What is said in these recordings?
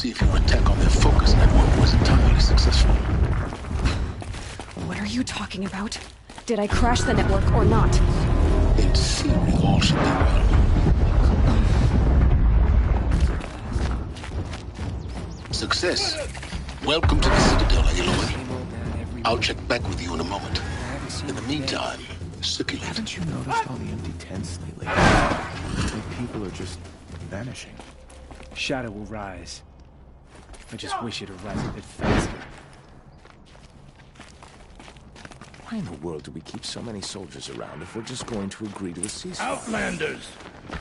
see if your attack on their focus network was entirely successful. What are you talking about? Did I crash the network or not? In theory, all should be well. Success. Welcome to the Citadel, Aloy. I'll check back with you in a moment. In the meantime, circulate. Haven't you noticed all the empty tents lately? Like people are just vanishing. Shadow will rise. I just wish it'd rise a bit faster. Why in the world do we keep so many soldiers around if we're just going to agree to a ceasefire? Outlanders!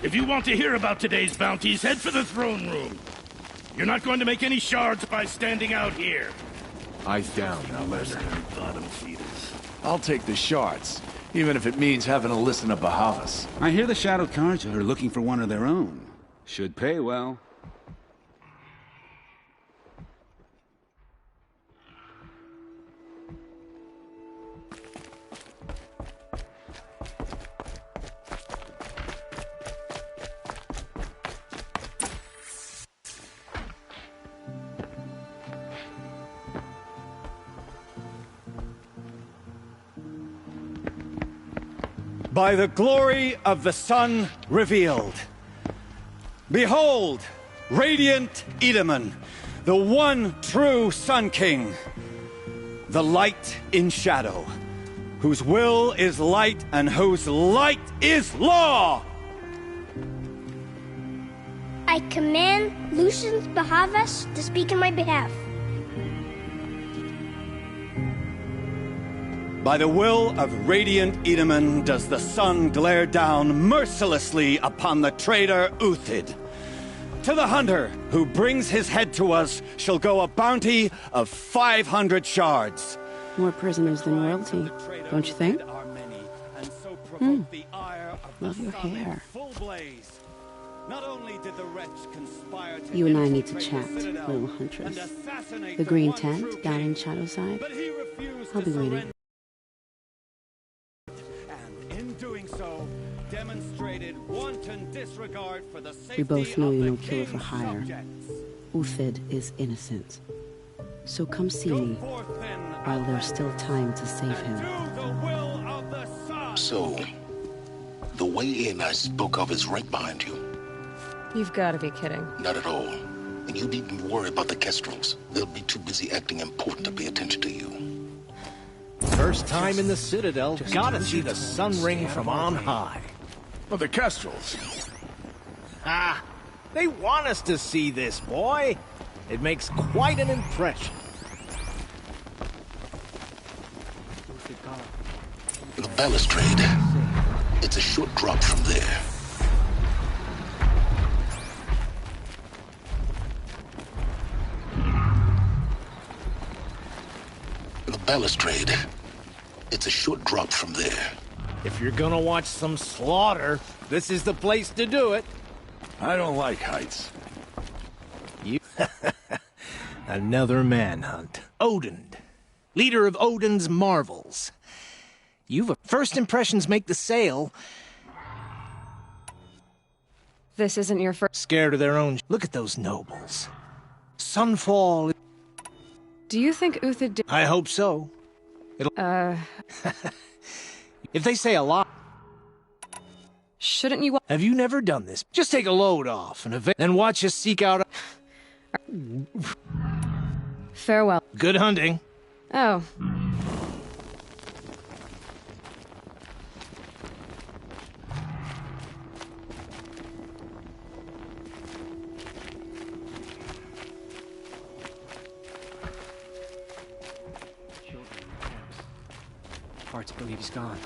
If you want to hear about today's bounties, head for the throne room. You're not going to make any shards by standing out here. Eyes down, Outlander. Bottom feeders. I'll take the shards, even if it means having to listen to Bahavas. I hear the Shadow Carja are looking for one of their own. Should pay well. By the glory of the sun revealed. Behold, radiant Edaman, the one true Sun King, the light in shadow, whose will is light and whose light is law! I command Lucius Bahavas to speak in my behalf. By the will of radiant Edaman does the sun glare down mercilessly upon the traitor Uthid. To the hunter who brings his head to us shall go a bounty of 500 shards. More prisoners than royalty, don't you think? Love your hair. You and I need to chat, little huntress. The green tent down in Shadowside. I'll be waiting. We both know you're no killer for hire. Uthid is innocent. So come see me while there's still time to save him. So, the way in I spoke of is right behind you. You've got to be kidding. Not at all. And you needn't worry about the Kestrels. They'll be too busy acting important to pay attention to you. First time in the Citadel, gotta see the sun ring from on high. Well, the Kestrels. Ah, they want us to see this, boy. It makes quite an impression. The balustrade. It's a short drop from there. The balustrade. It's a short drop from there. If you're gonna watch some slaughter, this is the place to do it. I don't like heights. You... Another manhunt. Odin. Leader of Odin's marvels. You've first impressions make the sale. This isn't your first... Scared of their own... Look at those nobles. Sunfall... Do you think Uthid did... I hope so. It'll... If they say a lot... Shouldn't you... Have you never done this? Just take a load off and then watch us seek out... Farewell. Good hunting. Oh. Hard to believe he's gone.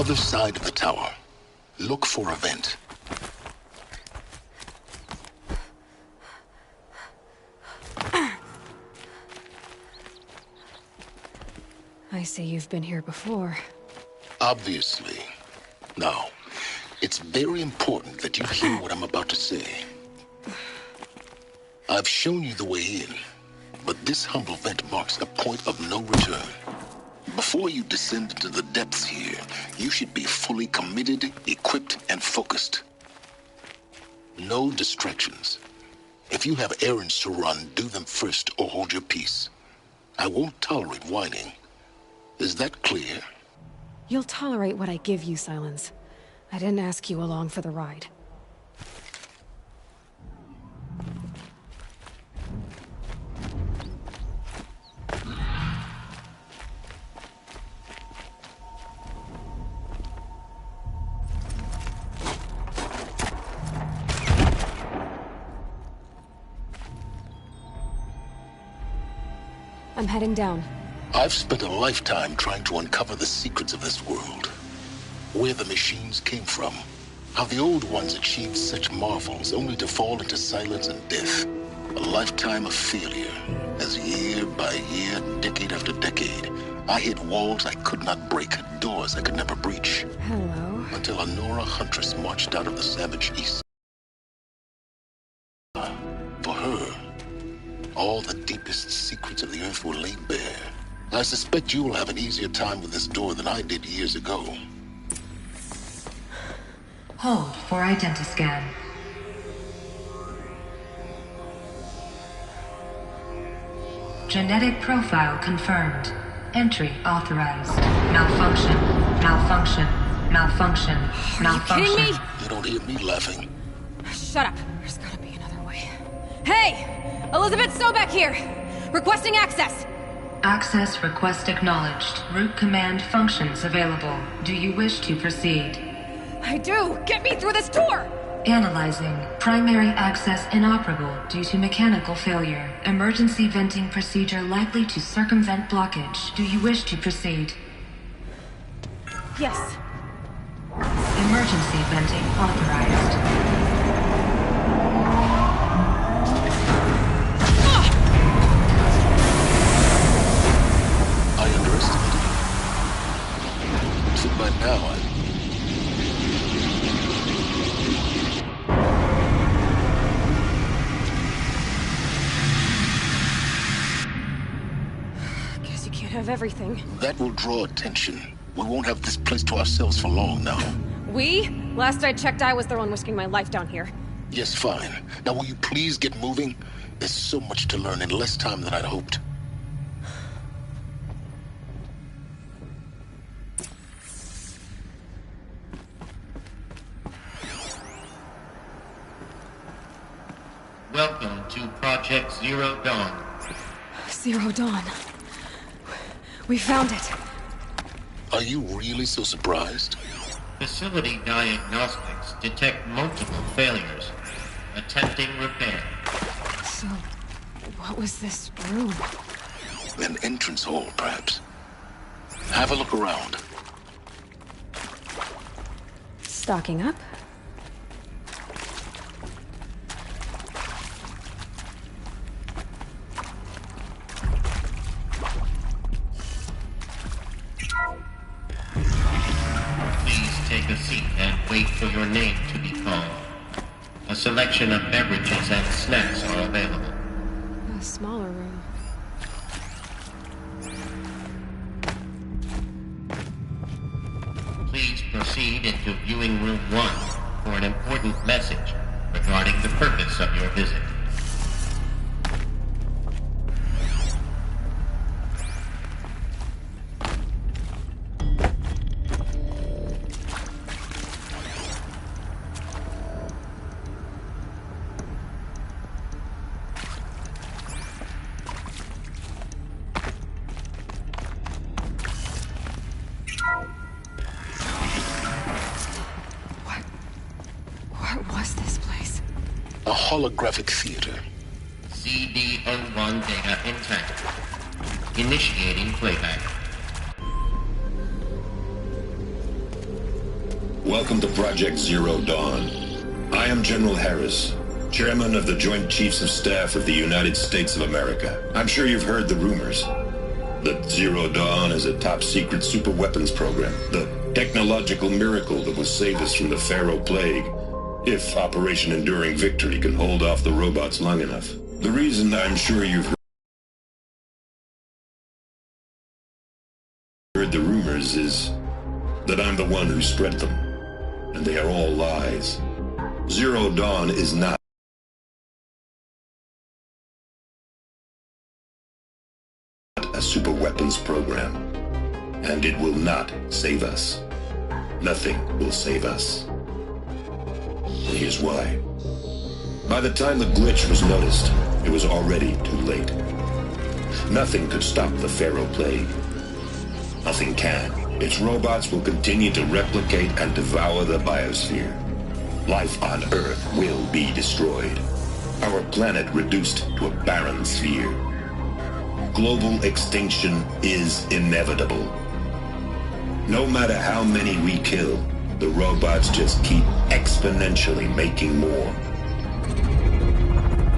other side of the tower. Look for a vent. I see you've been here before. Obviously. Now, it's very important that you hear what I'm about to say. I've shown you the way in, but this humble vent marks a point of no return. Before you descend into the depths here, you should be fully committed, equipped, and focused. No distractions. If you have errands to run, do them first or hold your peace. I won't tolerate whining. Is that clear? You'll tolerate what I give you, Silence. I didn't ask you along for the ride. I'm heading down. I've spent a lifetime trying to uncover the secrets of this world. Where the machines came from. How the old ones achieved such marvels only to fall into silence and death. A lifetime of failure. As year by year, decade after decade, I hit walls I could not break, doors I could never breach. Hello. Until a Nora huntress marched out of the savage east. For her, all the deepest secrets of the earth were laid bare. I suspect you will have an easier time with this door than I did years ago. Hold for identiscan. Genetic profile confirmed. Entry authorized. Malfunction. Malfunction. Malfunction. Malfunction. Are you kidding me? You don't hear me laughing. Shut up. There's gotta be another way. Hey! Elizabeth Sobeck here! Requesting access! Access request acknowledged. Root command functions available. Do you wish to proceed? I do! Get me through this door! Analyzing. Primary access inoperable due to mechanical failure. Emergency venting procedure likely to circumvent blockage. Do you wish to proceed? Yes. Emergency venting authorized. By now, Guess you can't have everything. That will draw attention. We won't have this place to ourselves for long now. We? Last I checked, I was the one risking my life down here. Yes, fine. Now will you please get moving? There's so much to learn in less time than I'd hoped. Welcome to Project Zero Dawn. Zero Dawn. We found it. Are you really so surprised? Facility diagnostics detect multiple failures. Attempting repair. So, what was this room? An entrance hall, perhaps. Have a look around. Stocking up. Take a seat and wait for your name to be called. A selection of beverages and snacks are available. A smaller room. Please proceed into viewing room 1 for an important message regarding the purpose of your visit. Holographic theater. CD01 data intact. Initiating playback. Welcome to Project Zero Dawn. I am General Harris, Chairman of the Joint Chiefs of Staff of the United States of America. I'm sure you've heard the rumors that Zero Dawn is a top-secret superweapons program, the technological miracle that will save us from the Pharaoh Plague, if Operation Enduring Victory can hold off the robots long enough. The reason I'm sure you've heard the rumors is that I'm the one who spread them, and they are all lies. Zero Dawn is not a superweapons program, and it will not save us. Nothing will save us. And here's why. By the time the glitch was noticed, it was already too late. Nothing could stop the Pharaoh Plague. Nothing can. Its robots will continue to replicate and devour the biosphere. Life on Earth will be destroyed. Our planet reduced to a barren sphere. Global extinction is inevitable. No matter how many we kill, the robots just keep exponentially making more.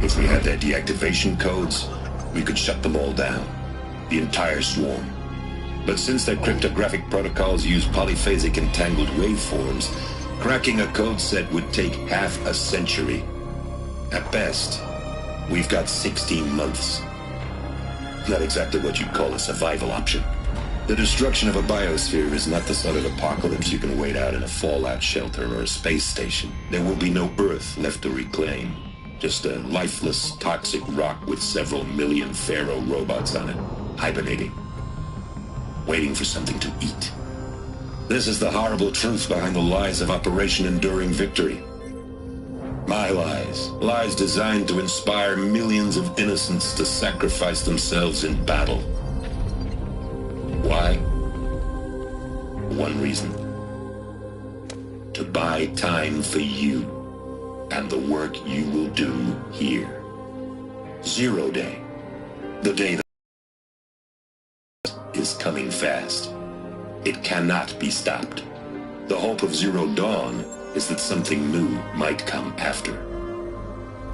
If we had their deactivation codes, we could shut them all down. The entire swarm. But since their cryptographic protocols use polyphasic entangled waveforms, cracking a code set would take half a century. At best, we've got 16 months. Not exactly what you'd call a survival option. The destruction of a biosphere is not the sort of apocalypse you can wait out in a fallout shelter or a space station. There will be no Earth left to reclaim. Just a lifeless, toxic rock with several million Pharaoh robots on it, hibernating, waiting for something to eat. This is the horrible truth behind the lies of Operation Enduring Victory. My lies. Lies designed to inspire millions of innocents to sacrifice themselves in battle. Why? One reason. To buy time for you and the work you will do here. Zero Day. The day that is coming fast. It cannot be stopped. The hope of Zero Dawn is that something new might come after.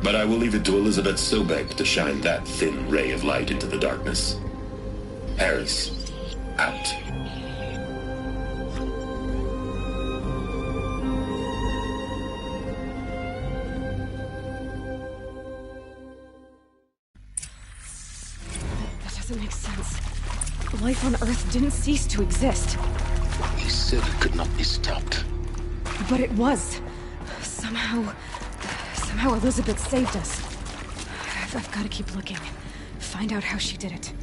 But I will leave it to Elizabeth Sobek to shine that thin ray of light into the darkness. Harris, out. That doesn't make sense. Life on Earth didn't cease to exist. He said it could not be stopped. But it was. Somehow Elizabeth saved us. I've got to keep looking. Find out how she did it.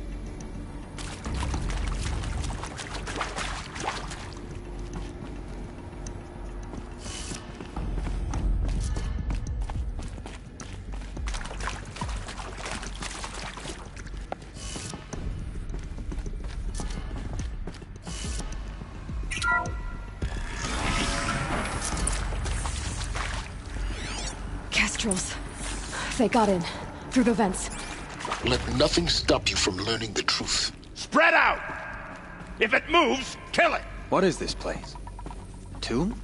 They got in, through the vents. Let nothing stop you from learning the truth. Spread out! If it moves, kill it! What is this place? A tomb?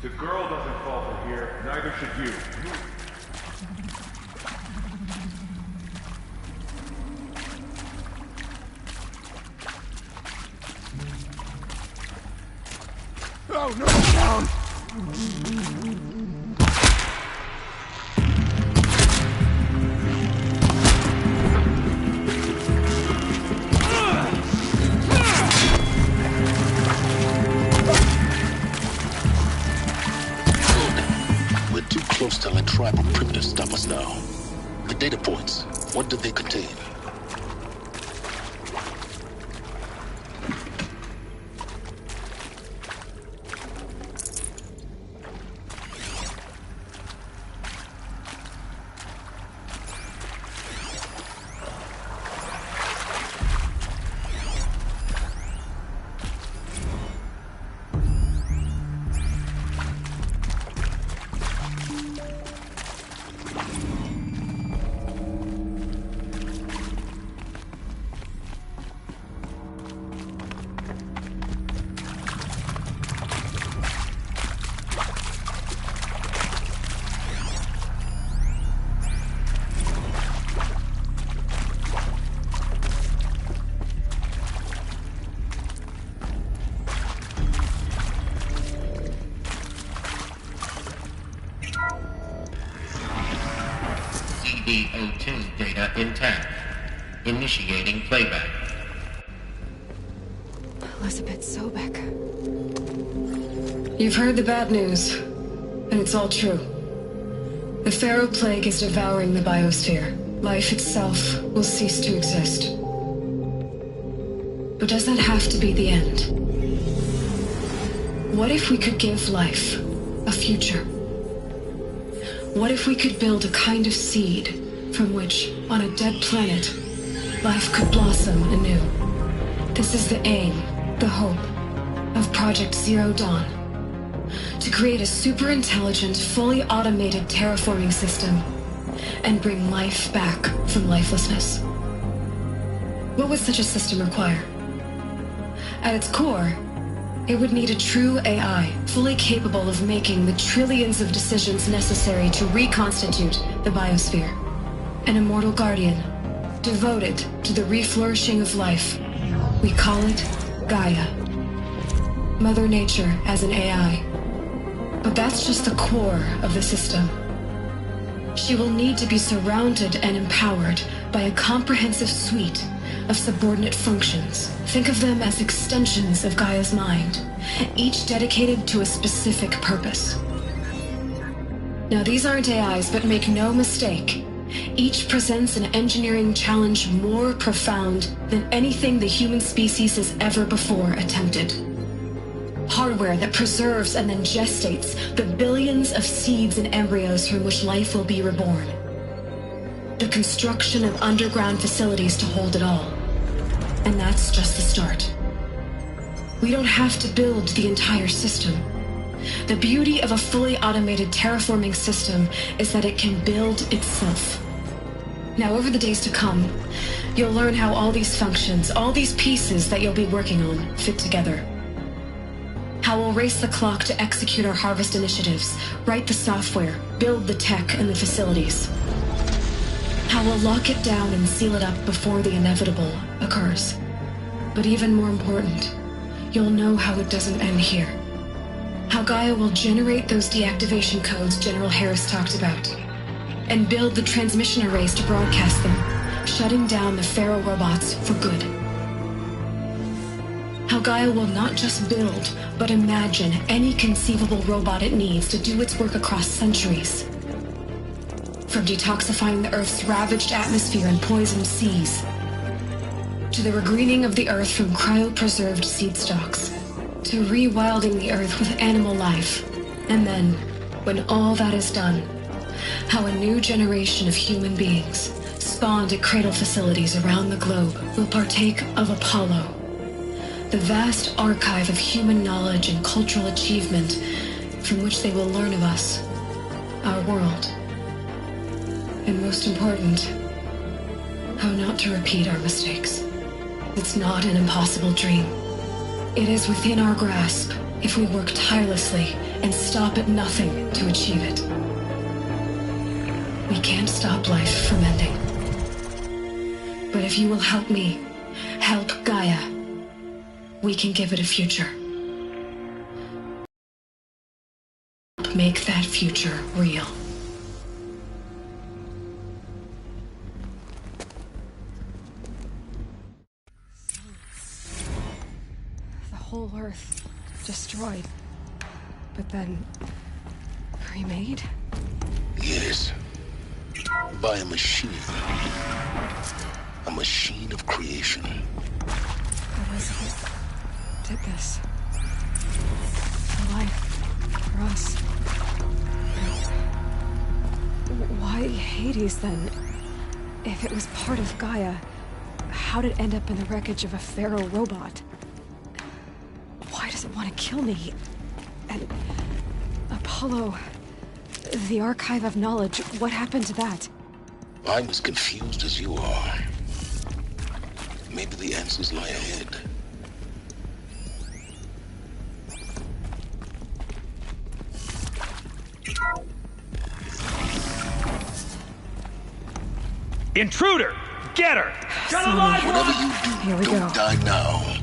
The girl doesn't fall from here, neither should you. Oh, no! Down! close to let tribal primitives stop us now. The data points, what did they contain? CO2 data intact. Initiating playback. Elizabeth Sobek. You've heard the bad news, and it's all true. The Pharaoh Plague is devouring the biosphere. Life itself will cease to exist. But does that have to be the end? What if we could give life a future? What if we could build a kind of seed from which, on a dead planet, life could blossom anew? This is the aim, the hope, of Project Zero Dawn. To create a super-intelligent, fully automated terraforming system and bring life back from lifelessness. What would such a system require? At its core, it would need a true AI, fully capable of making the trillions of decisions necessary to reconstitute the biosphere. An immortal guardian, devoted to the reflourishing of life. We call it Gaia. Mother Nature as an AI. But that's just the core of the system. She will need to be surrounded and empowered by a comprehensive suite of subordinate functions. Think of them as extensions of Gaia's mind, each dedicated to a specific purpose. Now, these aren't AIs, but make no mistake, each presents an engineering challenge more profound than anything the human species has ever before attempted. Hardware that preserves and then gestates the billions of seeds and embryos from which life will be reborn. The construction of underground facilities to hold it all. And that's just the start. We don't have to build the entire system. The beauty of a fully automated terraforming system is that it can build itself. Now, over the days to come, you'll learn how all these functions, all these pieces that you'll be working on, fit together. How we'll race the clock to execute our harvest initiatives, write the software, build the tech and the facilities. How we'll lock it down and seal it up before the inevitable occurs. But even more important, you'll know how it doesn't end here. How Gaia will generate those deactivation codes General Harris talked about, and build the transmission arrays to broadcast them, shutting down the Pharaoh robots for good. How Gaia will not just build, but imagine any conceivable robot it needs to do its work across centuries. From detoxifying the Earth's ravaged atmosphere and poisoned seas, to the regreening of the Earth from cryopreserved seed stalks, to rewilding the Earth with animal life. And then, when all that is done, how a new generation of human beings, spawned at cradle facilities around the globe, will partake of Apollo, the vast archive of human knowledge and cultural achievement from which they will learn of us, our world. And most important, how not to repeat our mistakes. It's not an impossible dream. It is within our grasp if we work tirelessly and stop at nothing to achieve it. We can't stop life from ending. But if you will help me, help Gaia, we can give it a future. Make that future real. The whole Earth destroyed, but then remade? Yes. By a machine. A machine of creation. Elizabeth did this. For life. For us. Why Hades, then? If it was part of Gaia, how did it end up in the wreckage of a Pharaoh robot? Why does it want to kill me? And Apollo, the Archive of Knowledge, what happened to that? I'm as confused as you are. Maybe the answers lie ahead. Intruder! Get her! Whatever you do, don't die now.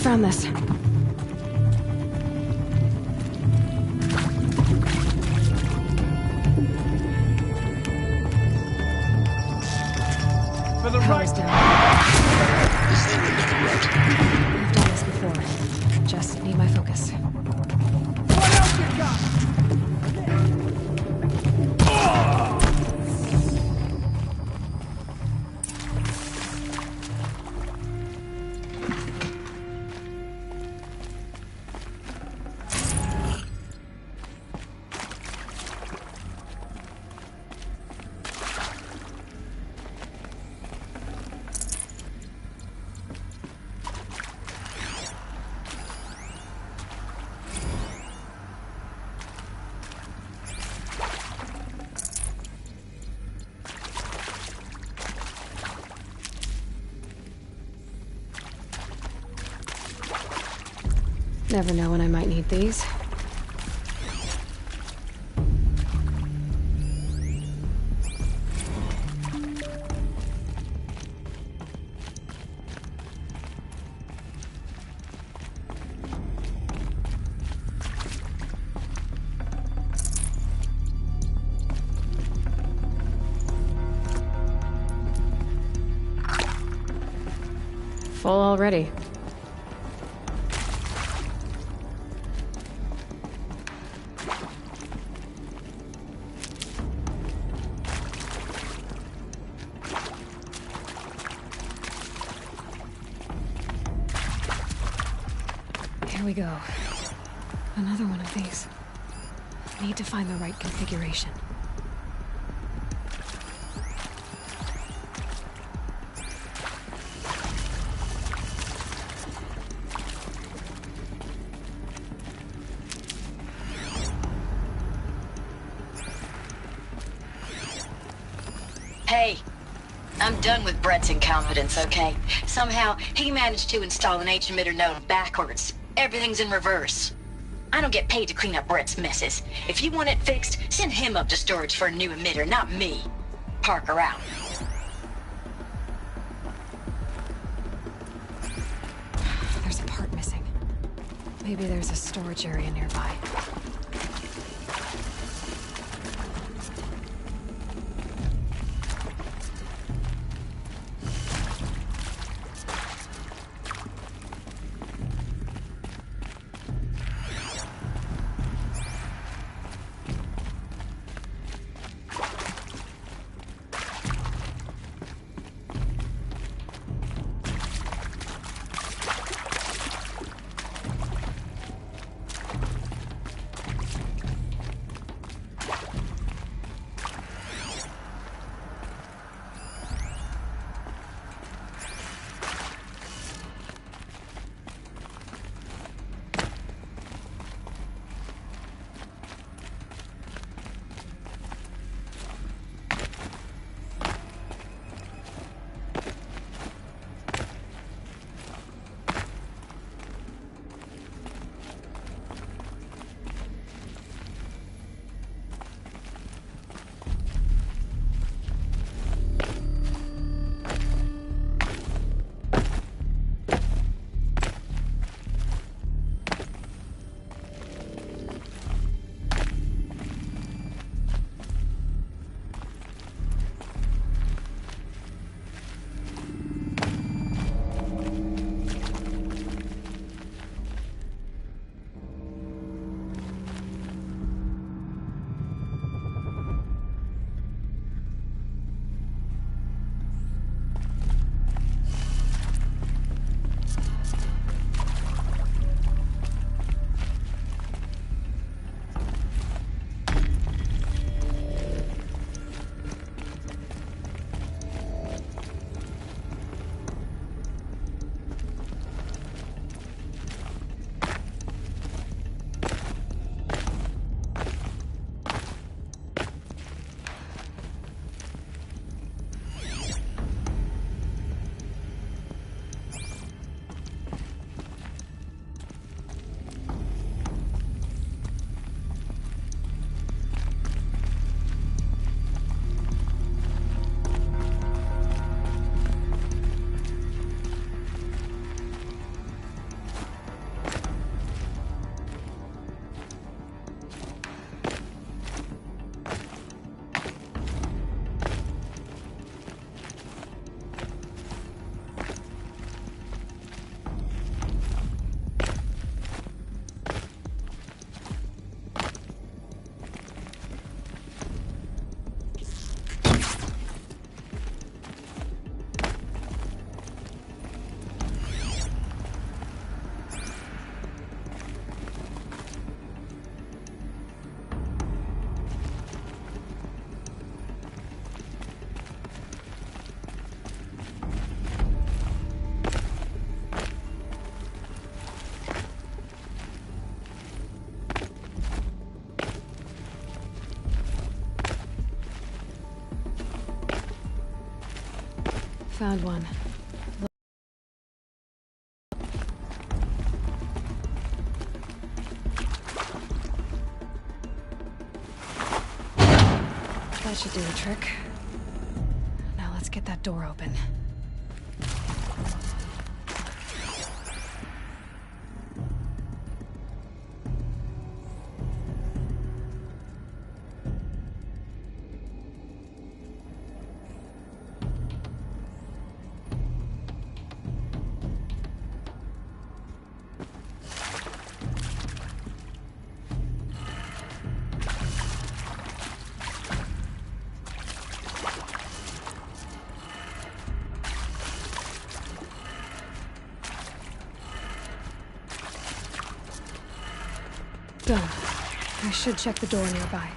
Found this. Power's down. Is there another route? We've done this before. Just need my focus. What else you got? Never know when I might need these. Full already. Here we go. Another one of these. Need to find the right configuration. Hey, I'm done with Brett's incompetence, okay? Somehow, he managed to install an H-emitter node backwards. Everything's in reverse. I don't get paid to clean up Brett's messes. If you want it fixed, send him up to storage for a new emitter, not me. Parker out. There's a part missing. Maybe there's a storage area nearby. Found one. That should do the trick. Now let's get that door open. Done. I should check the door nearby.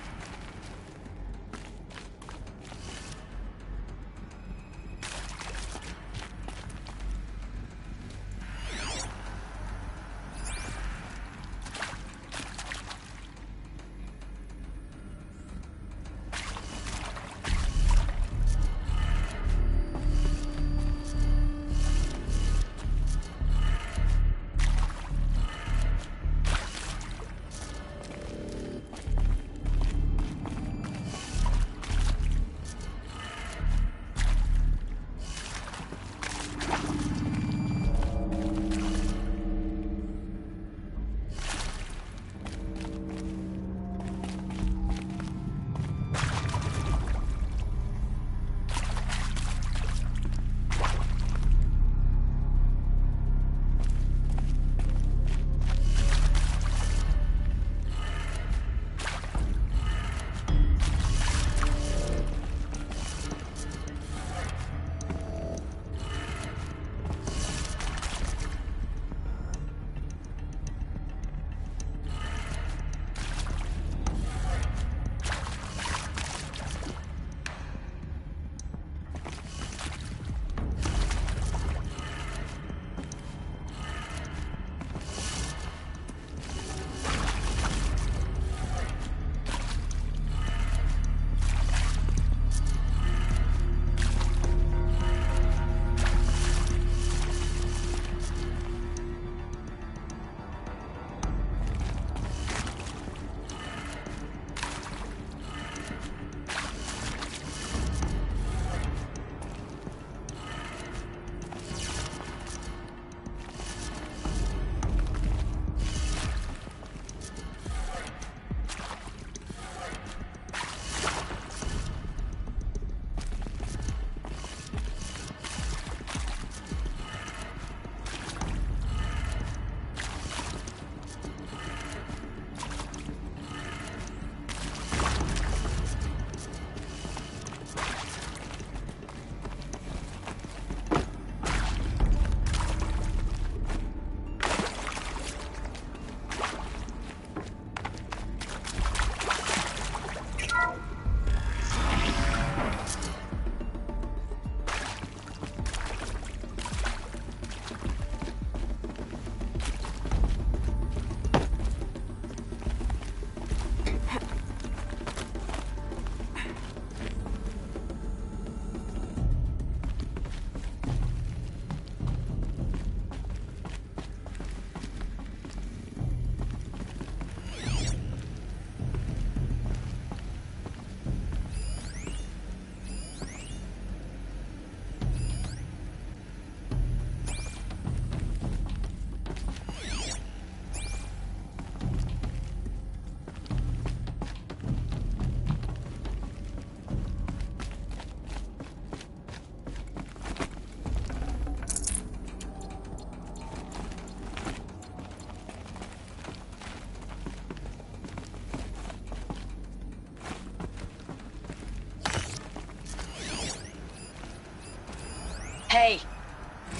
Hey,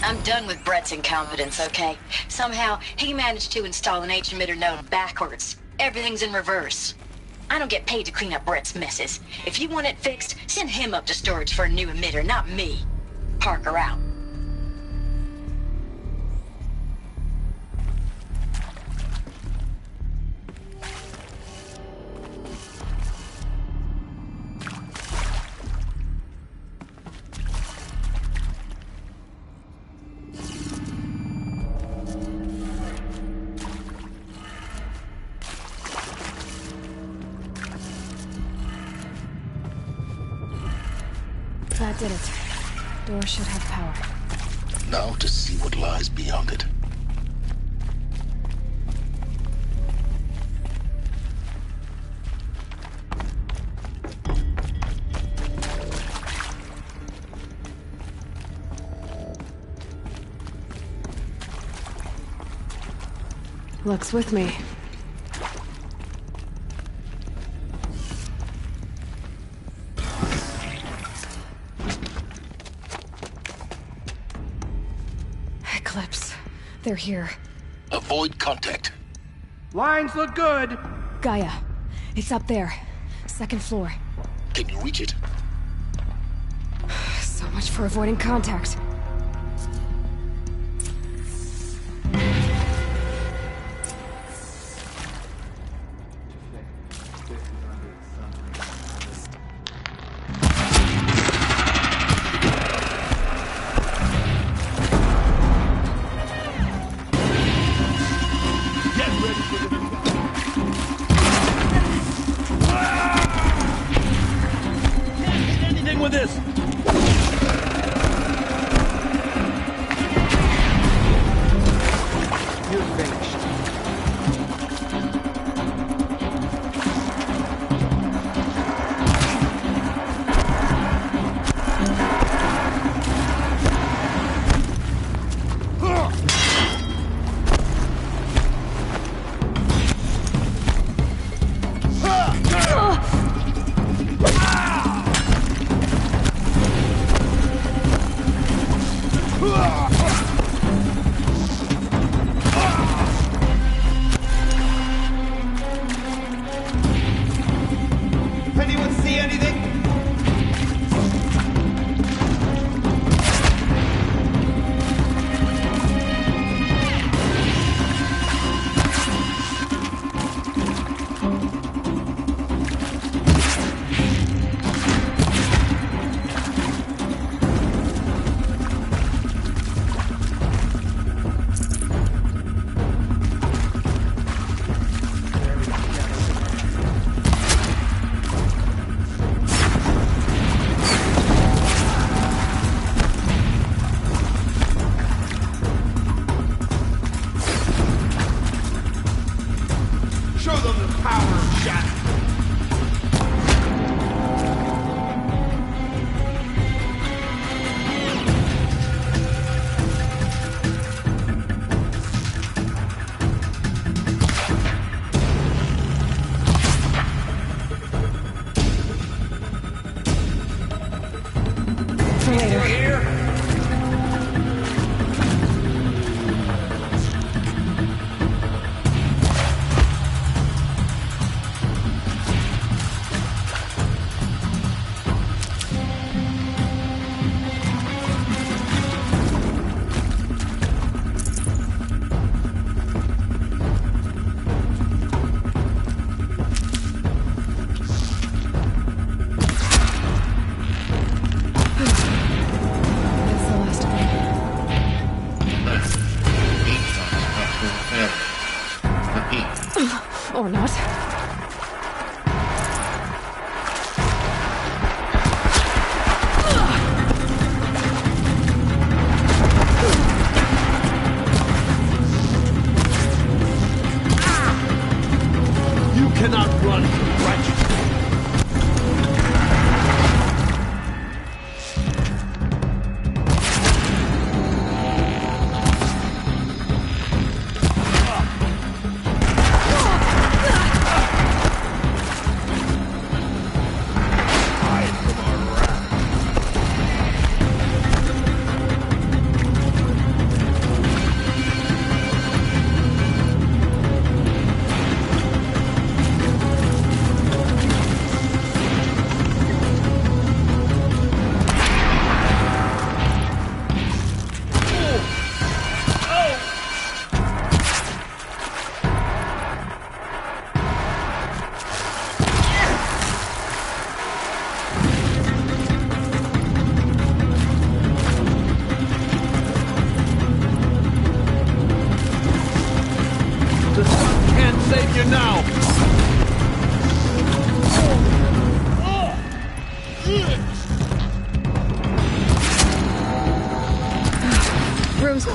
I'm done with Brett's incompetence, okay? Somehow, he managed to install an H-emitter node backwards. Everything's in reverse. I don't get paid to clean up Brett's messes. If you want it fixed, send him up to storage for a new emitter, not me. Parker out. That did it. Door should have power. Now to see what lies beyond it. Luck's with me. They're here. Avoid contact. Lines look good. Gaia. It's up there. Second floor. Can you reach it? So much for avoiding contact.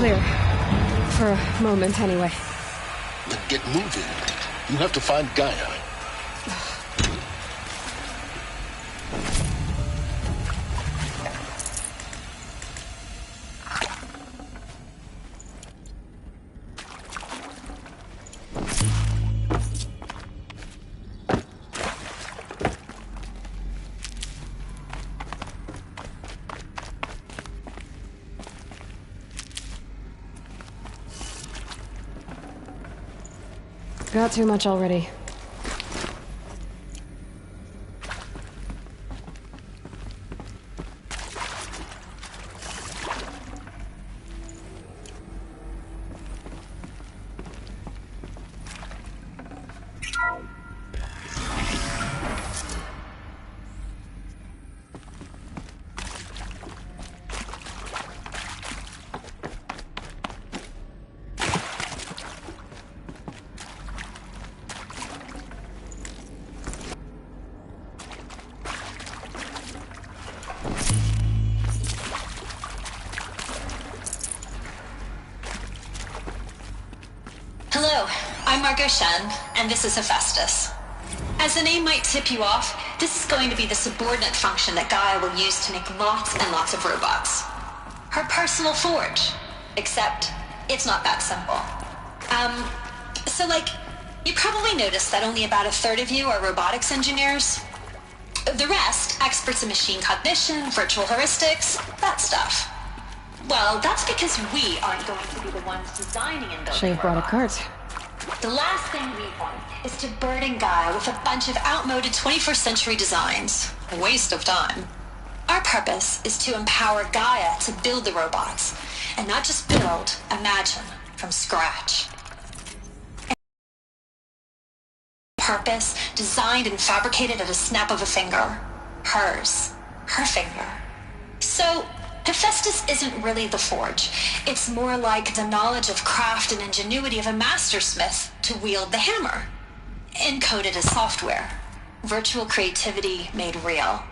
clear. For a moment, anyway. Then get moving. You have to find Gaia. Got too much already. Hello, I'm Margot Shen, and this is Hephaestus. As the name might tip you off, this is going to be the subordinate function that Gaia will use to make lots and lots of robots. Her personal forge. Except, it's not that simple. So you probably noticed that only about a third of you are robotics engineers. The rest, experts in machine cognition, virtual heuristics, that stuff. Well, that's because we aren't going to be the ones designing and building Should've brought a cart. The last thing we want is to burden Gaia with a bunch of outmoded 21st century designs. A waste of time. Our purpose is to empower Gaia to build the robots, and not just build, imagine, from scratch. Purpose, designed and fabricated at a snap of a finger. Hers. Her finger. So, Hephaestus isn't really the forge. It's more like the knowledge of craft and ingenuity of a mastersmith to wield the hammer. Encoded as software. Virtual creativity made real.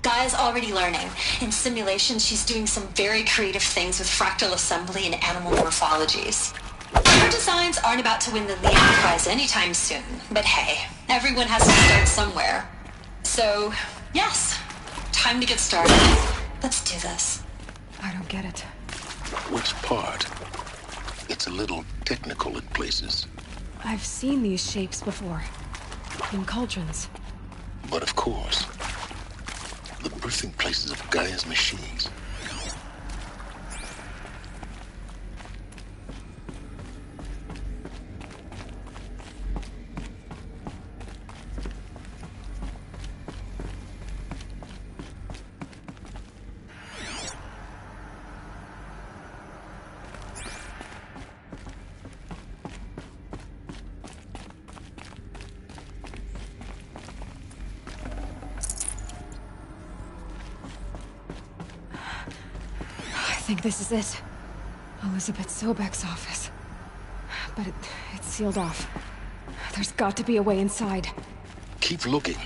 Gaia's already learning. In simulation, she's doing some very creative things with fractal assembly and animal morphologies. Her designs aren't about to win the Leon Prize anytime soon, but hey, everyone has to start somewhere. So, yes, time to get started. Let's do this. I don't get it. Which part? It's a little technical in places. I've seen these shapes before. In cauldrons. But of course, the birthing places of Gaia's machines. I think this is it. Elizabeth Sobek's office. But it's sealed off. There's got to be a way inside. Keep looking.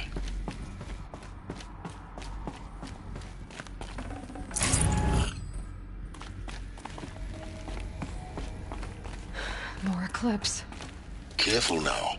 More eclipse. Careful now.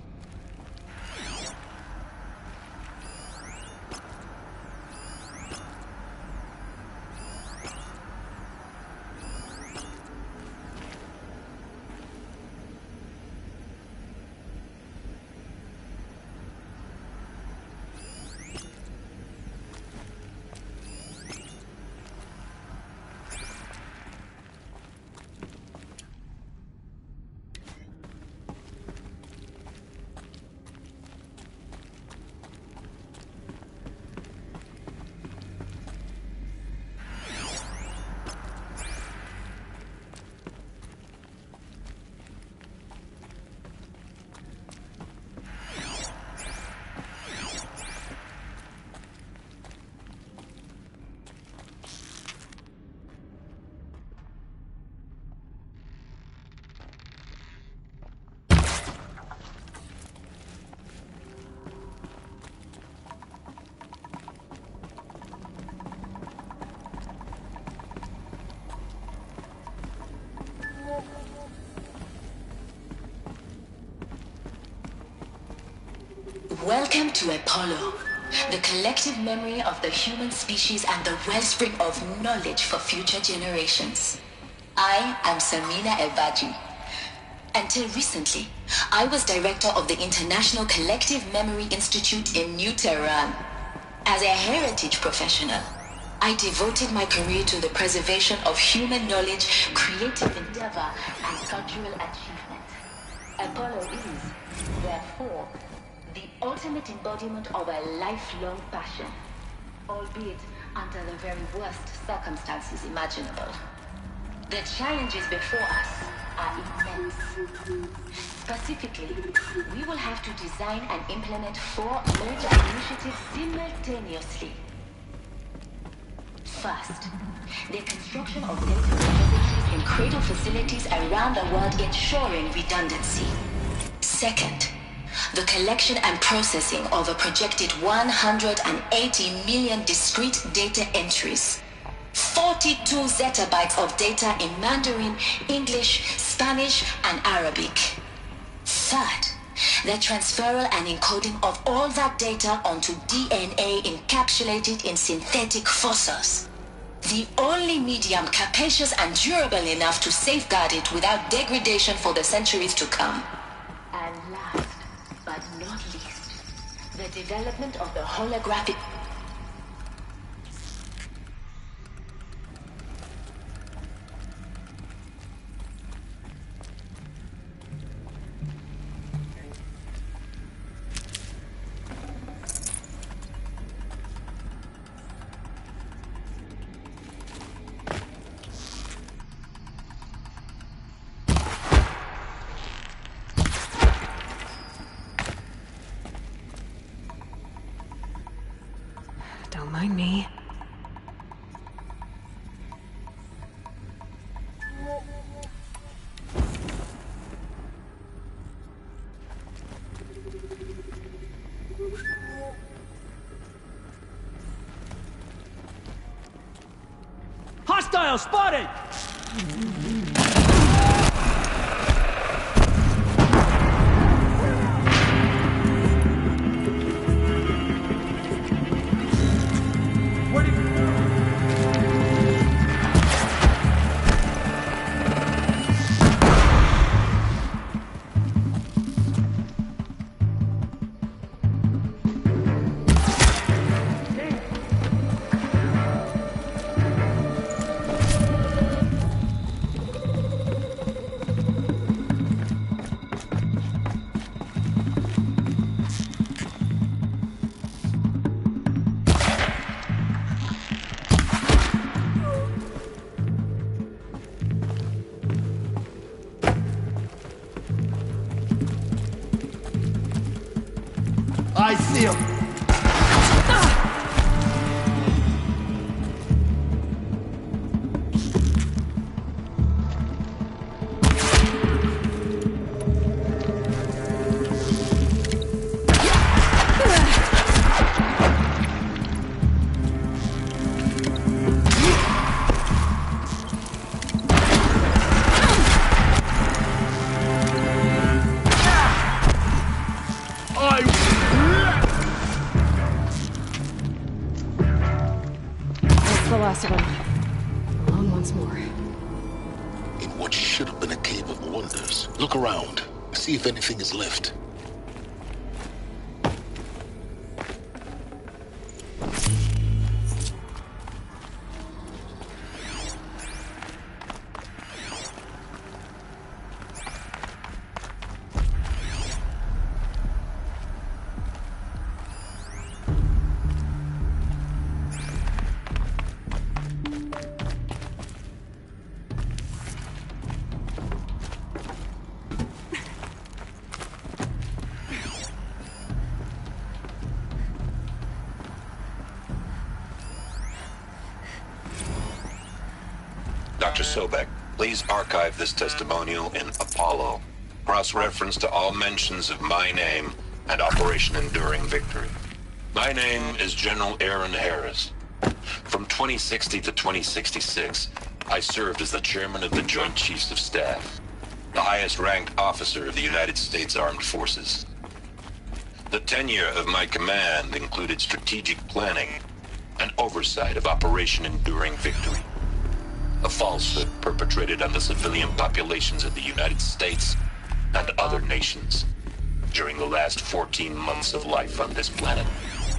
Welcome to Apollo, the collective memory of the human species and the wellspring of knowledge for future generations. I am Samina Elbaji. Until recently, I was director of the International Collective Memory Institute in New Tehran. As a heritage professional, I devoted my career to the preservation of human knowledge, creative endeavor, and cultural achievement. Apollo is, therefore, the ultimate embodiment of a lifelong passion, albeit under the very worst circumstances imaginable. The challenges before us are immense. Specifically, we will have to design and implement 4 major initiatives simultaneously. First, the construction of data repositories in cradle facilities around the world, ensuring redundancy. Second, the collection and processing of a projected 180 million discrete data entries. 42 zettabytes of data in Mandarin, English, Spanish, and Arabic. Third, the transferal and encoding of all that data onto DNA encapsulated in synthetic fossils. The only medium capacious and durable enough to safeguard it without degradation for the centuries to come. And last but not least, the development of the holographic... Don't mind me. Hostile spotted! I see him. The last of them. Alone once more. In what should have been a cave of wonders. Look around. See if anything is left. Dr. Sobek, please archive this testimonial in Apollo. Cross-reference to all mentions of my name and Operation Enduring Victory. My name is General Aaron Harris. From 2060 to 2066, I served as the chairman of the Joint Chiefs of Staff, the highest-ranked officer of the United States Armed Forces. The tenure of my command included strategic planning and oversight of Operation Enduring Victory, a falsehood perpetrated on the civilian populations of the United States and other nations during the last 14 months of life on this planet.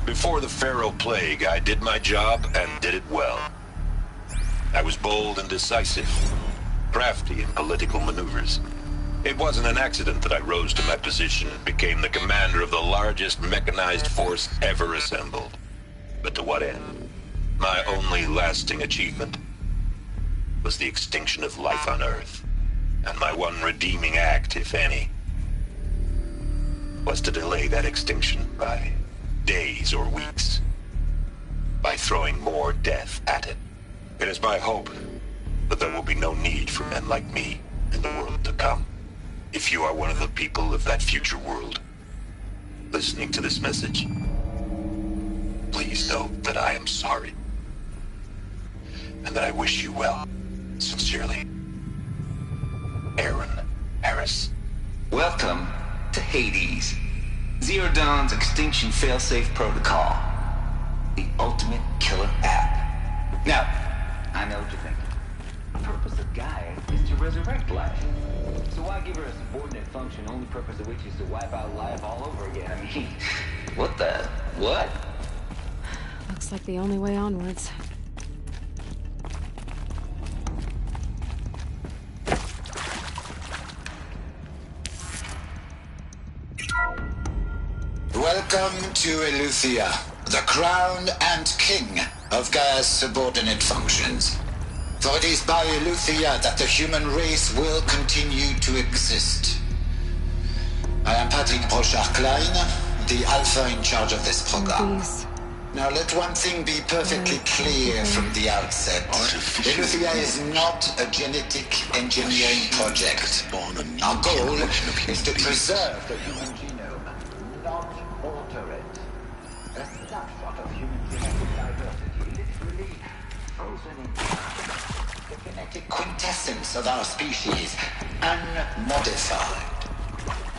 Before the Pharaoh Plague, I did my job and did it well. I was bold and decisive, crafty in political maneuvers. It wasn't an accident that I rose to my position and became the commander of the largest mechanized force ever assembled. But to what end? My only lasting achievement was the extinction of life on Earth. And my one redeeming act, if any, was to delay that extinction by days or weeks, by throwing more death at it. It is my hope that there will be no need for men like me in the world to come. If you are one of the people of that future world listening to this message, please know that I am sorry and that I wish you well. Sincerely, Aaron Harris. Welcome to Hades, Zero Dawn's extinction failsafe protocol, the ultimate killer app. Now, I know what you're thinking. The purpose of Gaia is to resurrect life. So why give her a subordinate function, only purpose of which is to wipe out life all over again? I mean, what? Looks like the only way onwards. Welcome to Eleuthia, the crown and king of Gaia's subordinate functions. For it is by Eleuthia that the human race will continue to exist. I am Patrick Brochard-Klein, the Alpha in charge of this program. Now let one thing be perfectly clear from the outset. Eleuthia is not a genetic engineering project. Our goal is to preserve the human genome, not alter it. A snapshot of human genetic diversity, literally frozen in time. The genetic quintessence of our species, unmodified.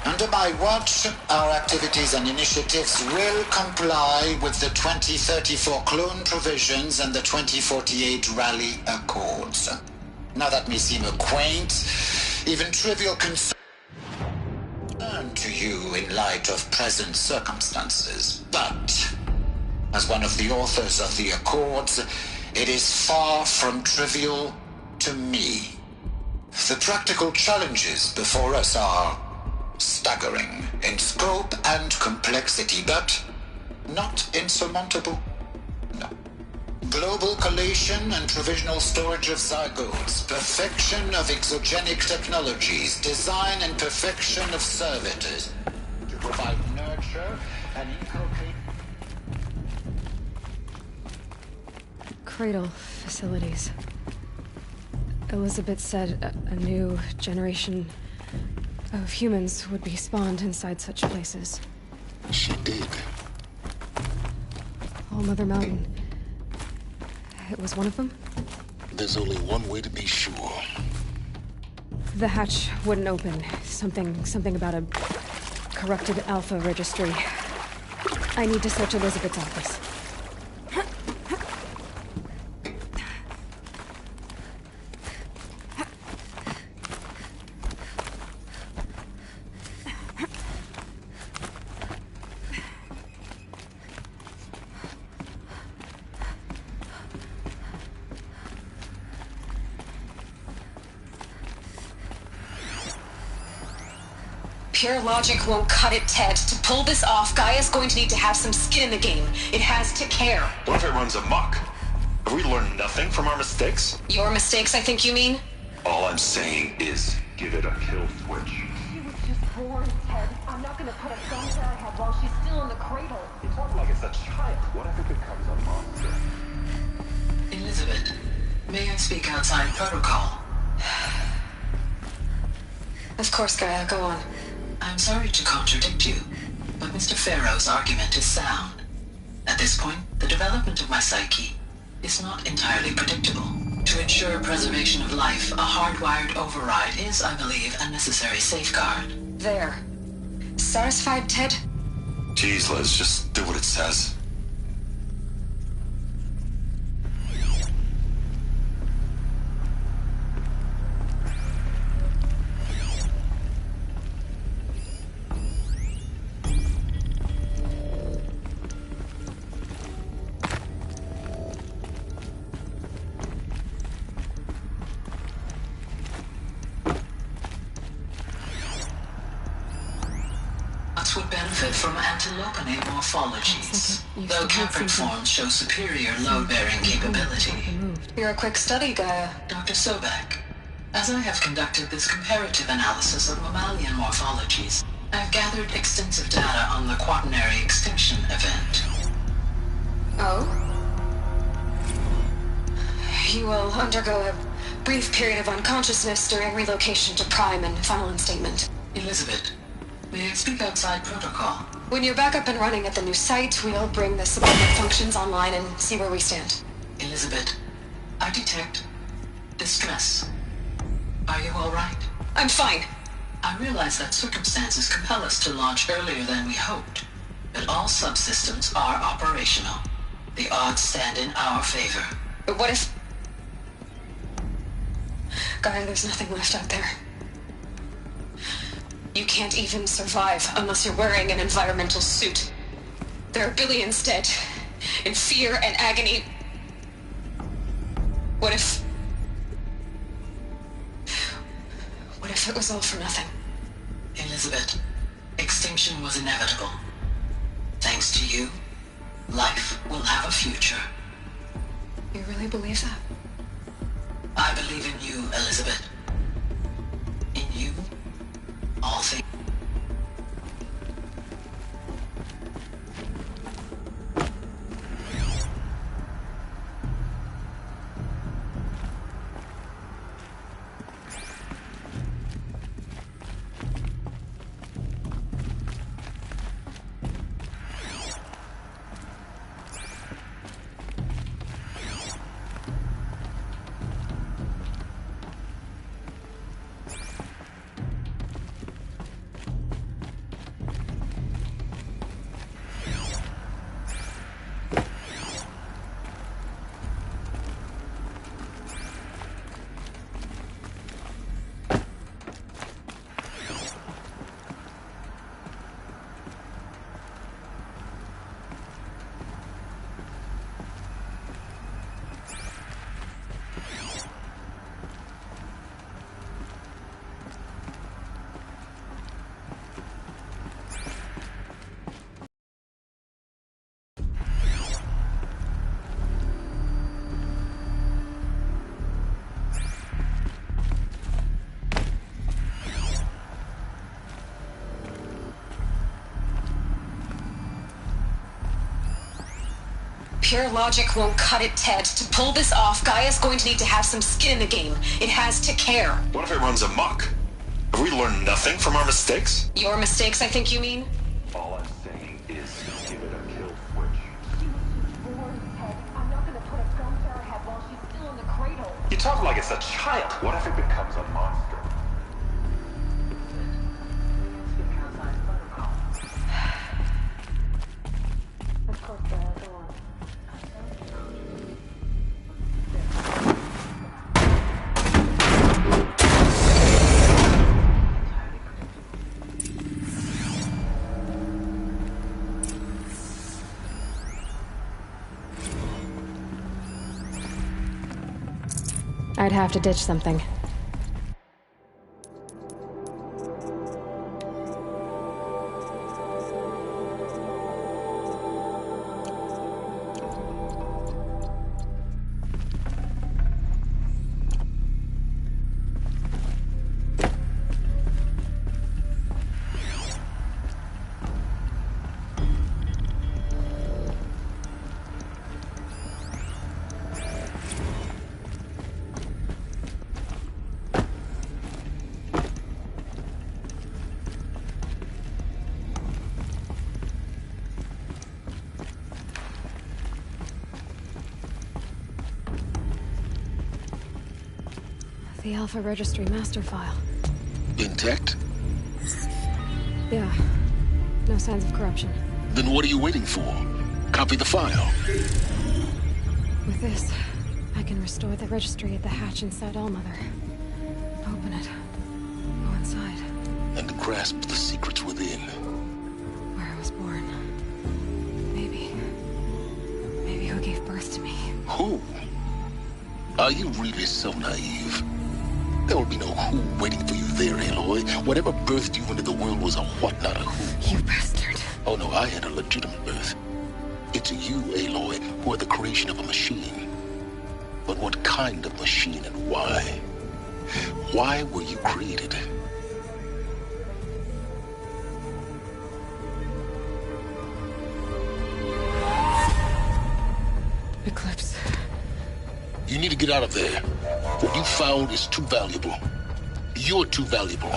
Under my watch, our activities and initiatives will comply with the 2034 clone provisions and the 2048 Rally Accords. Now that may seem a quaint, even trivial concern to you in light of present circumstances, but as one of the authors of the Accords, it is far from trivial to me. The practical challenges before us are staggering in scope and complexity, but not insurmountable. No. Global collation and provisional storage of zygotes, perfection of exogenic technologies, design and perfection of servitors to provide nurture and inculcate cradle facilities. Elizabeth said a new generation of humans would be spawned inside such places. She did. All Mother Mountain. It was one of them? There's only one way to be sure. The hatch wouldn't open. Something about a corrupted Alpha registry. I need to search Elizabeth's office. Pure logic won't cut it, Ted. To pull this off, Gaia's going to need to have some skin in the game. It has to care. What if it runs amok? Have we learned nothing from our mistakes? Your mistakes, I think you mean? All I'm saying is, give it a kill switch. She was just born, Ted. I'm not gonna put a gun to her head while she's still in the cradle. You talk like it's a child. What if it becomes a monster? Elizabeth, may I speak outside protocol? Of course, Gaia, go on. I'm sorry to contradict you, but Mr. Pharaoh's argument is sound. At this point, the development of my psyche is not entirely predictable. To ensure preservation of life, a hardwired override is, I believe, a necessary safeguard. There. Satisfied, Ted? Jeez, Liz, just do what it says. Would benefit from antilopinate morphologies, though capricorns show superior load-bearing capability. You're a quick study, Gaia. Dr. Sobek, as I have conducted this comparative analysis of mammalian morphologies, I've gathered extensive data on the quaternary extinction event. Oh? You will undergo a brief period of unconsciousness during relocation to Prime and final instatement. Elizabeth, may I speak outside protocol? When you're back up and running at the new site, we'll bring the subordinate functions online and see where we stand. Elizabeth, I detect distress. Are you all right? I'm fine. I realize that circumstances compel us to launch earlier than we hoped, but all subsystems are operational. The odds stand in our favor. But what if... Gaia, there's nothing left out there. You can't even survive unless you're wearing an environmental suit. There are billions dead, in fear and agony. What if it was all for nothing? Elizabeth, extinction was inevitable. Thanks to you, life will have a future. You really believe that? I believe in you, Elizabeth. In you, all things. Pure logic won't cut it, Ted. To pull this off, Gaia's going to need to have some skin in the game. It has to care. What if it runs amok? Have we learned nothing from our mistakes? Your mistakes, I think you mean? All I'm saying is give it a kill switch. I'm not gonna put a gun to her head while she's still in the cradle. You talk like it's a child. What if it becomes a monster? I'd have to ditch something. The Alpha Registry master file. Intact? Yeah. No signs of corruption. Then what are you waiting for? Copy the file. With this, I can restore the registry at the hatch inside Allmother. Open it. Go inside. And grasp the secrets within. Where I was born. Maybe who gave birth to me. Who? Are you really so naive? There will be no who waiting for you there, Aloy. Whatever birthed you into the world was a what, not a who. You bastard. Oh no, I had a legitimate birth. It's you, Aloy, who are the creation of a machine. But what kind of machine and why? Why were you created? Eclipse. You need to get out of there. What you found is too valuable. You're too valuable.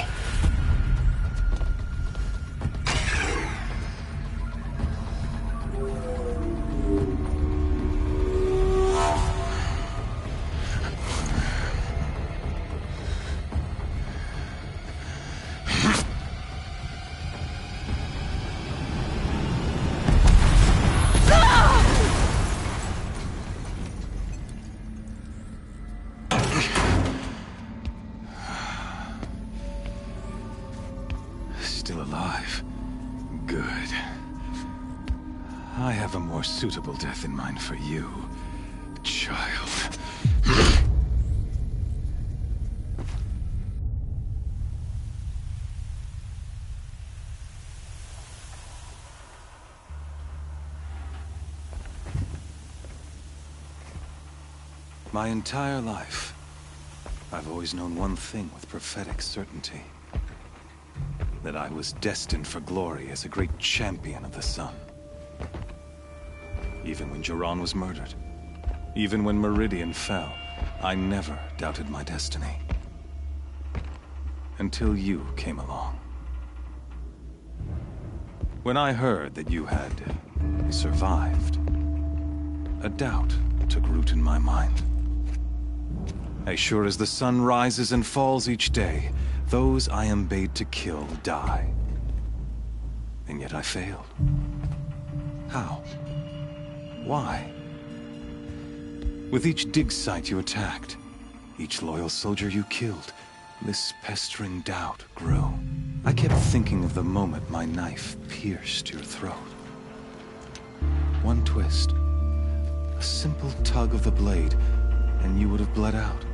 Still alive. Good. I have a more suitable death in mind for you, child. My entire life, I've always known one thing with prophetic certainty. That I was destined for glory as a great champion of the sun. Even when Jiran was murdered, even when Meridian fell, I never doubted my destiny. Until you came along. When I heard that you had survived, a doubt took root in my mind. As sure as the sun rises and falls each day, those I am bade to kill die. And yet I failed. How? Why? With each dig site you attacked, each loyal soldier you killed, this pestering doubt grew. I kept thinking of the moment my knife pierced your throat. One twist, a simple tug of the blade, and you would have bled out.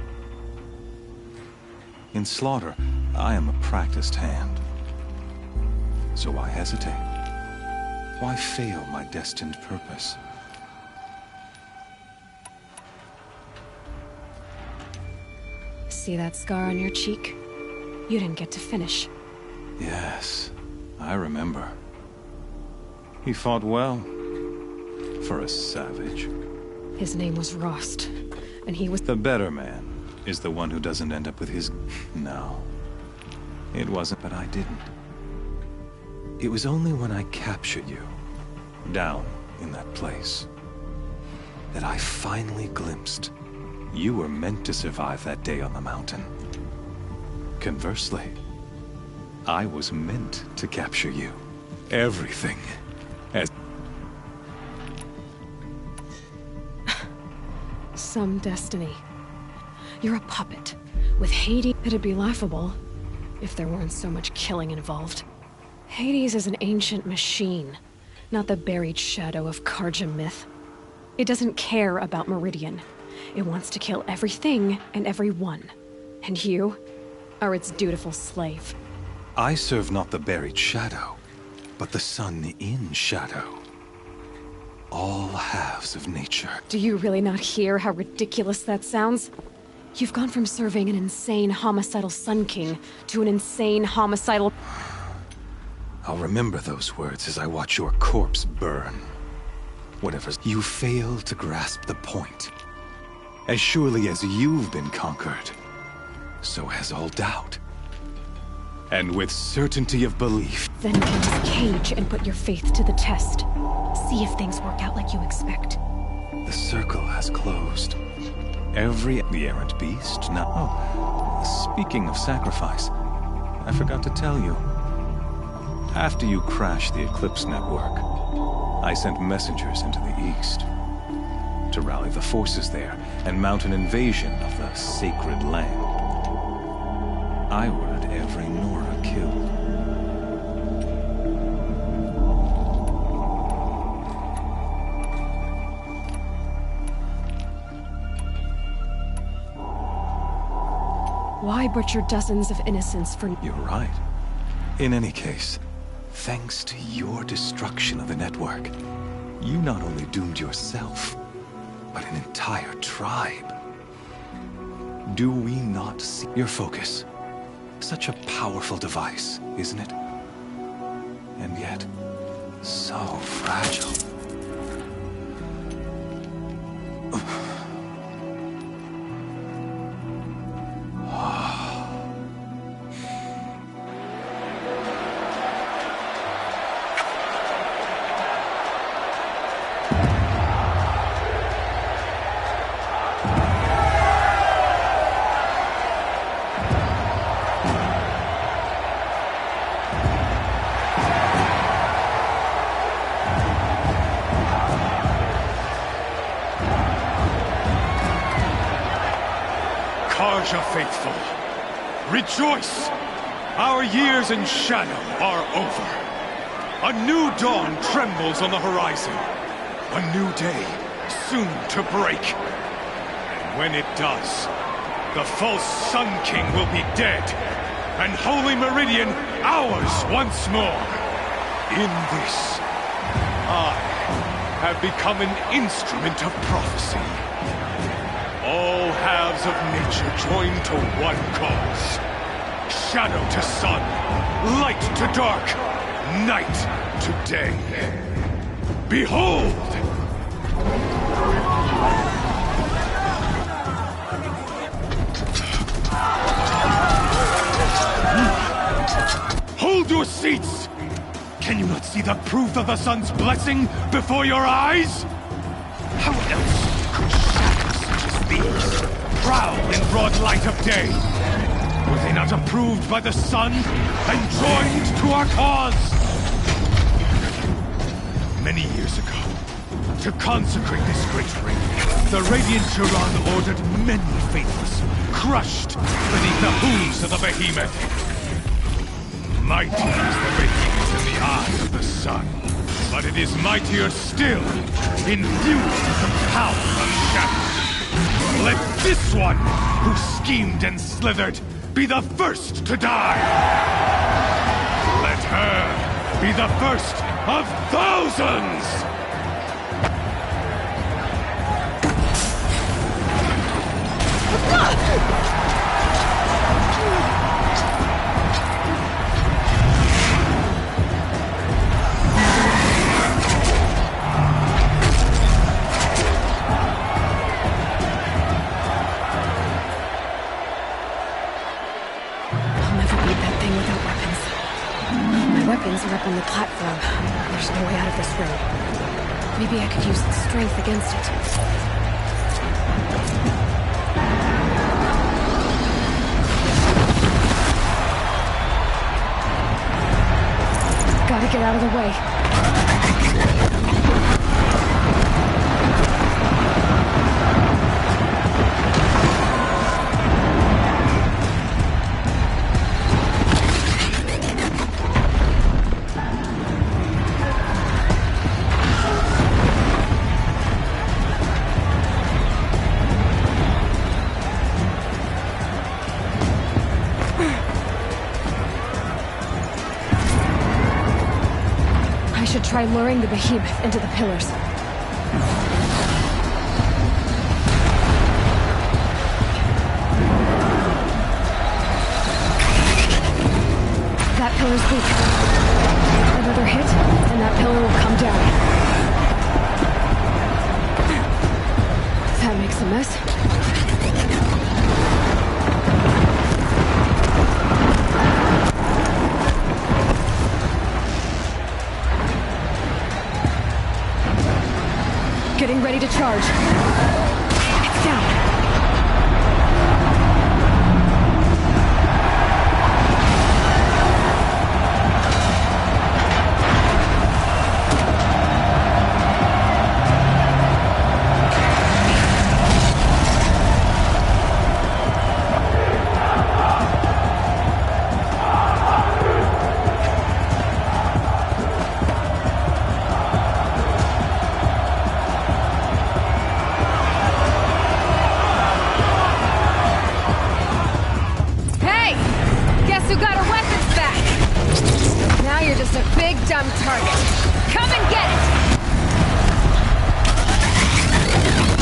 In slaughter, I am a practiced hand. So why hesitate? Why fail my destined purpose? See that scar on your cheek? You didn't get to finish. Yes, I remember. He fought well. For a savage. His name was Rost, and he was... The better man is the one who doesn't end up with his... No. It wasn't, but I didn't. It was only when I captured you, down in that place, that I finally glimpsed you were meant to survive that day on the mountain. Conversely, I was meant to capture you. Everything. As... Some destiny. You're a puppet. With Hades, it'd be laughable if there weren't so much killing involved. Hades is an ancient machine, not the buried shadow of Karja myth. It doesn't care about Meridian. It wants to kill everything and everyone. And you are its dutiful slave. I serve not the buried shadow, but the sun in shadow. All halves of nature. Do you really not hear how ridiculous that sounds? You've gone from serving an insane homicidal Sun King to an insane homicidal... I'll remember those words as I watch your corpse burn. Whatever's... You fail to grasp the point. As surely as you've been conquered, so has all doubt. And with certainty of belief... Then get this cage and put your faith to the test. See if things work out like you expect. The circle has closed. The errant beast now... Oh, speaking of sacrifice, I forgot to tell you. After you crashed the Eclipse network, I sent messengers into the east to rally the forces there and mount an invasion of the sacred land. I ordered every Nora killed. Why butcher dozens of innocents for... You're right. In any case, thanks to your destruction of the network, you not only doomed yourself, but an entire tribe. Do we not see your focus? Such a powerful device, isn't it? And yet, so fragile. Faithful, rejoice! Our years in shadow are over. A new dawn trembles on the horizon. A new day soon to break. And when it does, the false Sun King will be dead, and Holy Meridian ours once more. In this, I have become an instrument of prophecy. All halves of nature join to one cause. Shadow to sun, light to dark, night to day. Behold! Hold your seats! Can you not see the proof of the sun's blessing before your eyes? How else could shadows such as these prowl in broad light of day? Were they not approved by the sun and joined to our cause? Many years ago, to consecrate this great ring, the Radiant Turan ordered many faithless, crushed beneath the hooves of the behemoth. Mighty is the behemoth in the eye of the sun, but it is mightier still, infused with the power of shadow. Let this one, who schemed and slithered, be the first to die! Let her be the first of thousands! Weapons are up on the platform. There's no way out of this room. Maybe I could use strength against it. Gotta get out of the way. Try luring the behemoth into the pillars. That pillar's weak. Another hit, and that pillar will come down. That makes a mess. Getting ready to charge. It's down. dumb target. Come and get it!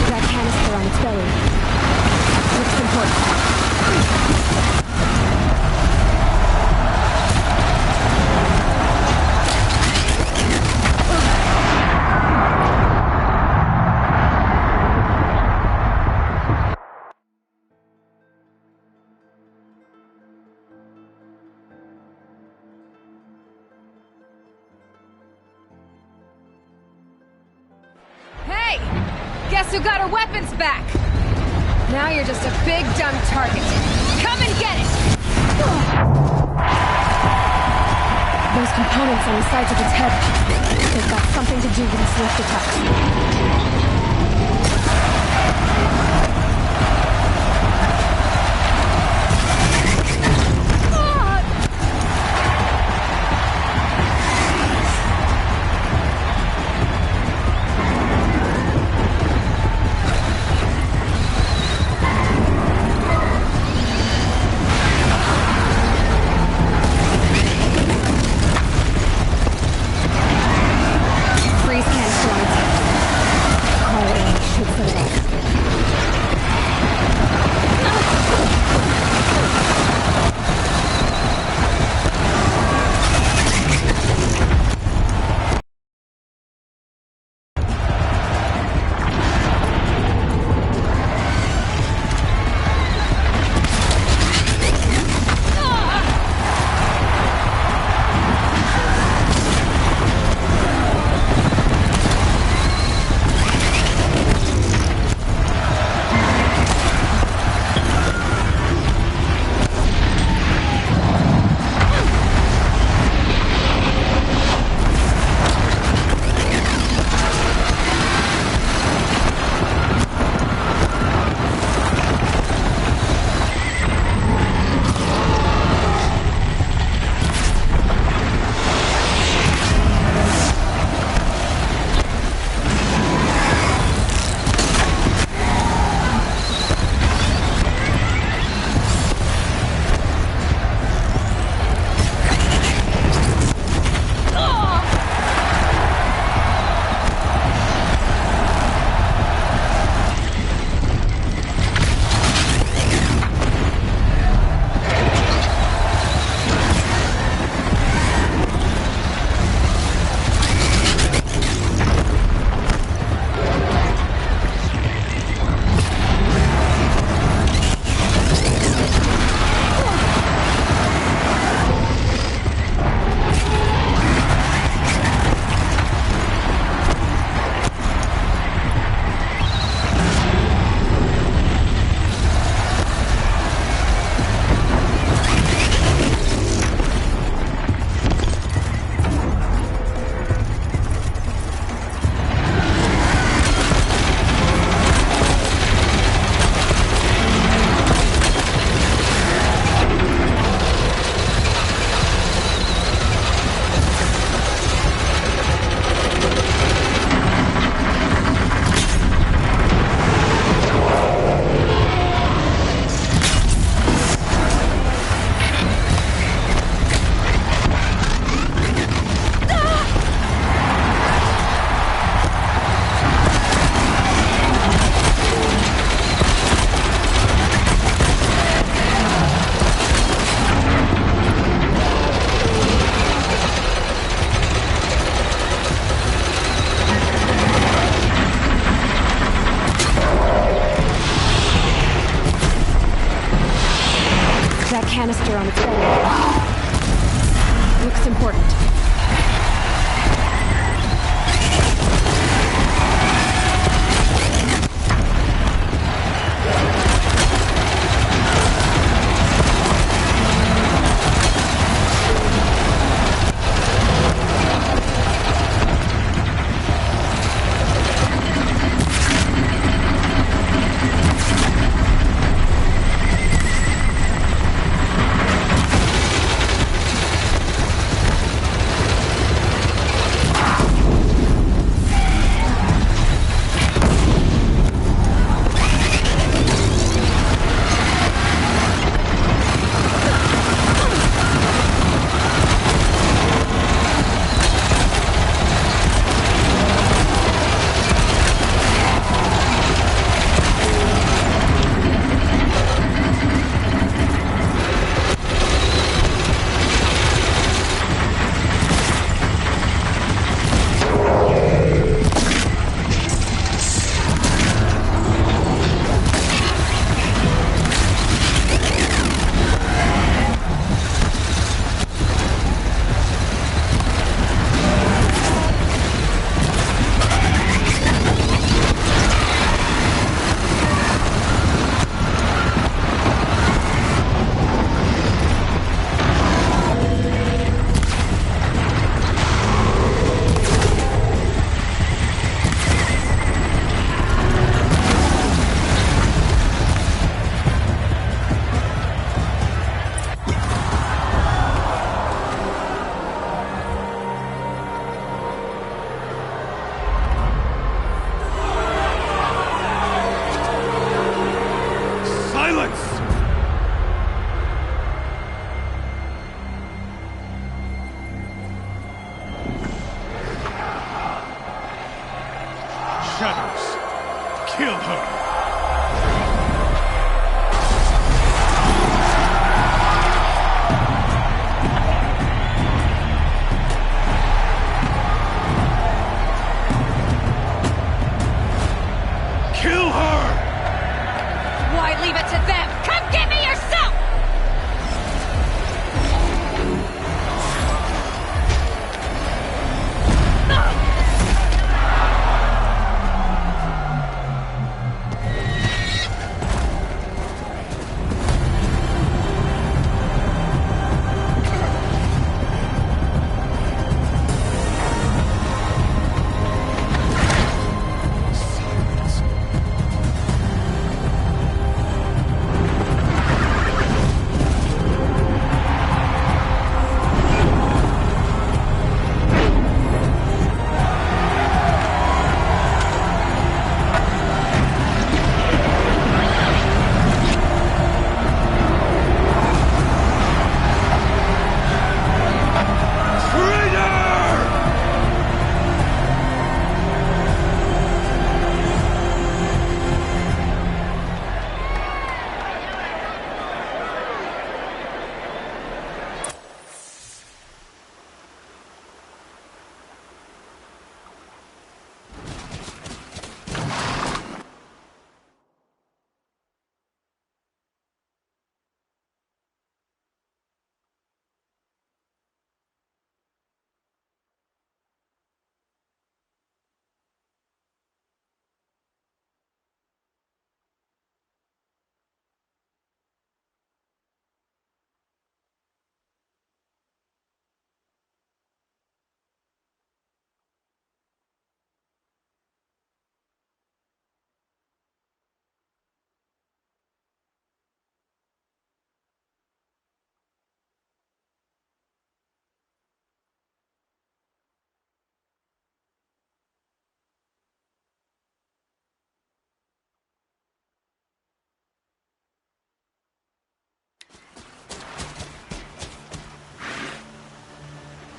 That canister on its belly. Looks important. Guess who got her weapons back? Now you're just a big dumb target. Come and get it! Those components on the sides of its head, they've got something to do with its lift attacks. canister on its belly. Looks important. yours. Kill her. Leave it to them! Come get me yourself!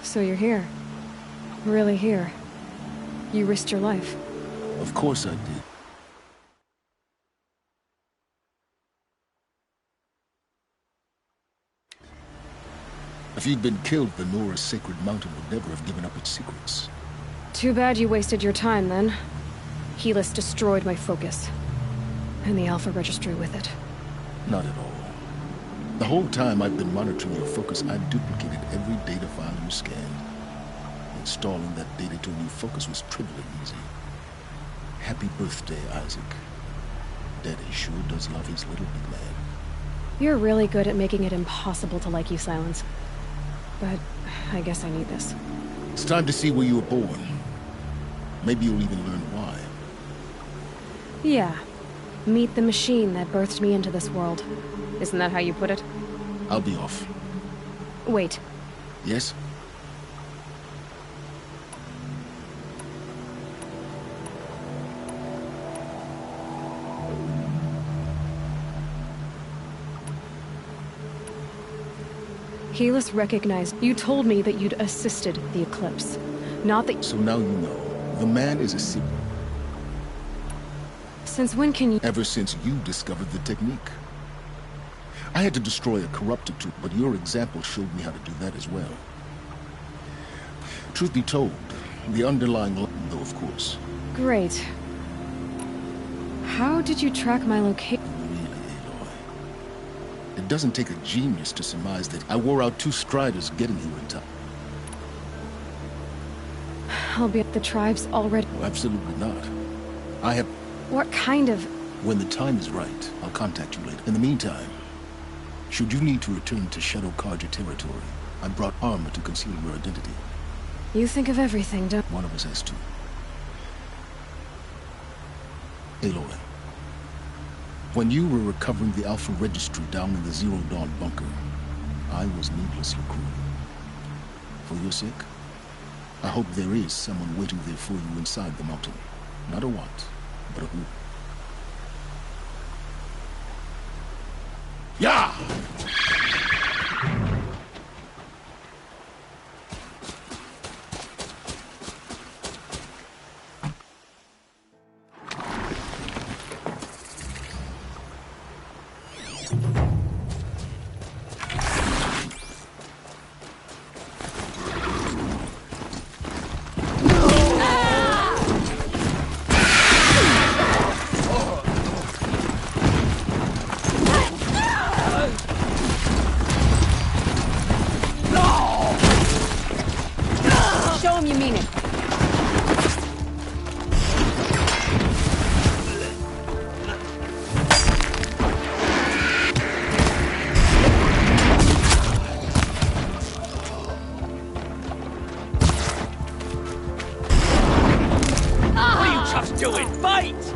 So you're here. Really here. You risked your life. Of course I did. If you'd been killed, the Nora's sacred mountain would never have given up its secrets. Too bad you wasted your time, then. Helis destroyed my focus. And the Alpha Registry with it. Not at all. The whole time I've been monitoring your focus, I've duplicated every data file you scanned. Installing that data to a new focus was trivially easy. Happy birthday, Isaac. Daddy sure does love his little big man. You're really good at making it impossible to like you, Silence. But I guess I need this. It's time to see where you were born. Maybe you'll even learn why. Yeah. Meet the machine that birthed me into this world. Isn't that how you put it? I'll be off. Wait. Yes? Helis recognized. You told me that you'd assisted the eclipse. Not that... So now you know. The man is a secret. Since when can you... Ever since you discovered the technique. I had to destroy a corrupted tube, but your example showed me how to do that as well. Truth be told, the underlying... though, of course. Great. How did you track my location? It doesn't take a genius to surmise that I wore out 2 striders getting here in time. I'll be at the tribes already. Oh, absolutely not. I have... What kind of... When the time is right, I'll contact you later. In the meantime, should you need to return to Shadow Carja territory, I brought armor to conceal your identity. You think of everything, don't... One of us has to. Aloy. When you were recovering the Alpha Registry down in the Zero Dawn bunker, I was needlessly cruel. For your sake, I hope there is someone waiting there for you inside the mountain. Not a what, but a who. Yeah! fight!